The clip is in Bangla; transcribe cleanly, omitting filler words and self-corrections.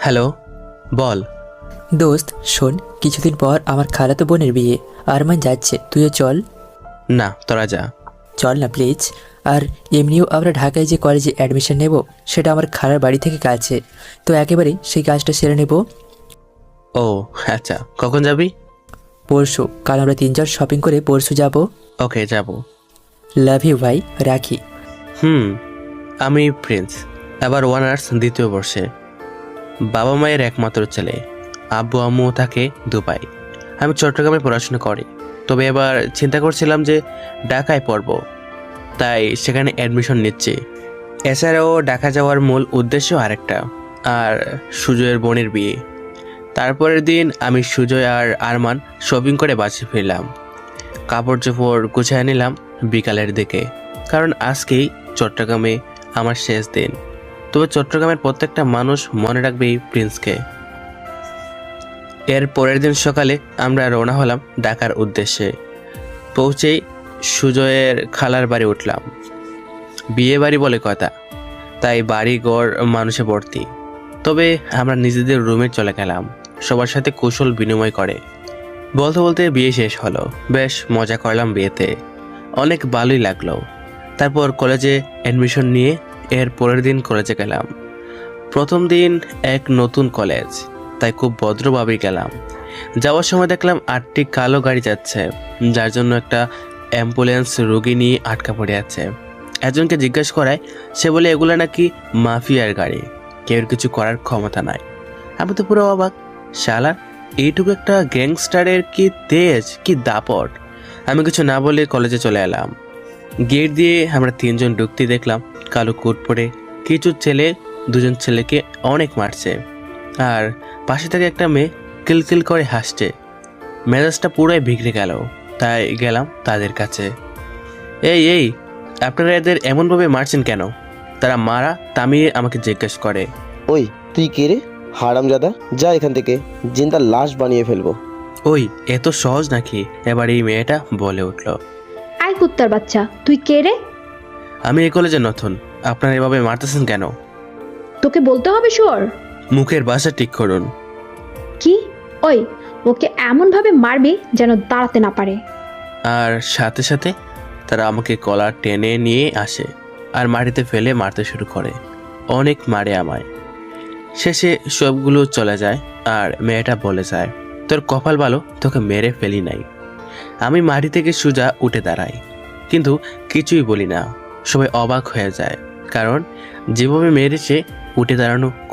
হ্যালো, বল। দোস্ত শোন, কিছুদিন পর আমার খালাতো বোনের বিয়ে। আরমান যাচ্ছে, তুইও চল। না, তোরা যা। চল না প্লিজ। আর এমনিও আমরা ঢাকায় যে কলেজে অ্যাডমিশন নেব সেটা আমার খালার বাড়ি থেকে কাছে, তো একেবারেই সেই কাজটা সেরে নেব। ও আচ্ছা, কখন যাবি? পরশু, কাল আমরা তিনজন শপিং করে পরশু যাব। ওকে, যাব। লাভ ইউ ভাই, রাখি। হুম। আমি প্রিন্স, এবার অনার্স দ্বিতীয় বর্ষে। বাবা মায়ের একমাত্র ছেলে। আব্বু আম্মু থাকে দুবাই। আমি চট্টগ্রামে পড়াশোনা করি, তবে এবার চিন্তা করছিলাম যে ঢাকায় পড়ব, তাই সেখানে অ্যাডমিশন নিচ্ছি। এছাড়াও ঢাকা যাওয়ার মূল উদ্দেশ্য আরেকটা, আর সুজয়ের বোনের বিয়ে। তারপরের দিন আমি সুজয় আর আরমান শপিং করে বাসে ফিরলাম। কাপড় চোপড় গুছিয়ে নিলাম বিকালের দিকে, কারণ আজকেই চট্টগ্রামে আমার শেষ দিন। তবে চট্টগ্রামের প্রত্যেকটা মানুষ মনে রাখবে এই প্রিন্সকে। এর পরের দিন সকালে আমরা রওনা হলাম ঢাকার উদ্দেশ্যে। পৌঁছেই সুজয়ের খালার বাড়ি উঠলাম। বিয়ে বাড়ি বলে কথা, তাই বাড়ি ঘর মানুষে ভর্তি। তবে আমরা নিজেদের রুমে চলে গেলাম, সবার সাথে কৌশল বিনিময় করে। বলতে বলতে বিয়ে শেষ হলো। বেশ মজা করলাম বিয়েতে, অনেক ভালোই লাগলো। তারপর কলেজে অ্যাডমিশন নিয়ে এর পরের দিন কলেজে গেলাম। প্রথম দিন এক নতুন কলেজ, তাই খুব ভদ্রভাবেই গেলাম। যাওয়ার সময় দেখলাম 8টি কালো গাড়ি যাচ্ছে, যার জন্য একটা অ্যাম্বুলেন্স রোগী নিয়ে আটকা পড়ে আছে। একজনকে জিজ্ঞেস করায়, সে বলে এগুলো নাকি মাফিয়ার গাড়ি, কেউ কিছু করার ক্ষমতা নাই। আমি তো পুরো অবাক, শালা এইটুকু একটা গ্যাংস্টারের কি তেজ, কি দাপট। আমি কিছু না বলে কলেজে চলে এলাম। গেট দিয়ে আমরা তিনজন ঢুকতে দেখলাম কালো কোট পরে কিছু ছেলে দুজন ছেলেকে অনেক মারছে, আর পাশে থেকে একটা মেয়ে কিলকিল করে হাসছে। মেজাজটা পুরোই বিগড়ে গেল, তাই গেলাম তাদের কাছে। এই এই আপনারা এদের এমনভাবে মারছেন কেন? তারা মারা থামিয়ে আমাকে জিজ্ঞেস করে। ওই তুই কে রে, হারামজাদা? যা এখান থেকে, জিন্দা লাশ বানিয়ে ফেলবো। ওই এত সহজ নাকি? এবার এই মেয়েটা বলে উঠল। আয় কুত্তার বাচ্চা, তুই কে রে? আমি এই কলেজে নতুন, আপনারা এভাবে মারতেছেন কেন? তোকে বলতে হবে শুয়োর। মুখের ভাষা ঠিক করুন। কি? ওই ওকে এমন ভাবে মারবি যেন দাঁড়াতে না পারে। আর সাথে সাথে তারা আমাকে কলার টেনে নিয়ে আসে আর মাটিতে ফেলে মারতে শুরু করে। অনেক মারে আমায়। শেষে সবগুলো চলে যায় আর মেয়েটা বলে যায়, তোর কপাল ভালো, তোকে মেরে ফেলি নাই। আমি মাটি থেকে সোজা উঠে দাঁড়াই, কিন্তু কিছুই বলি না। সবাই অবাক হয়ে যায়, কারণ যেভাবে মেরেছে উঠে দাঁড়ানো কোনো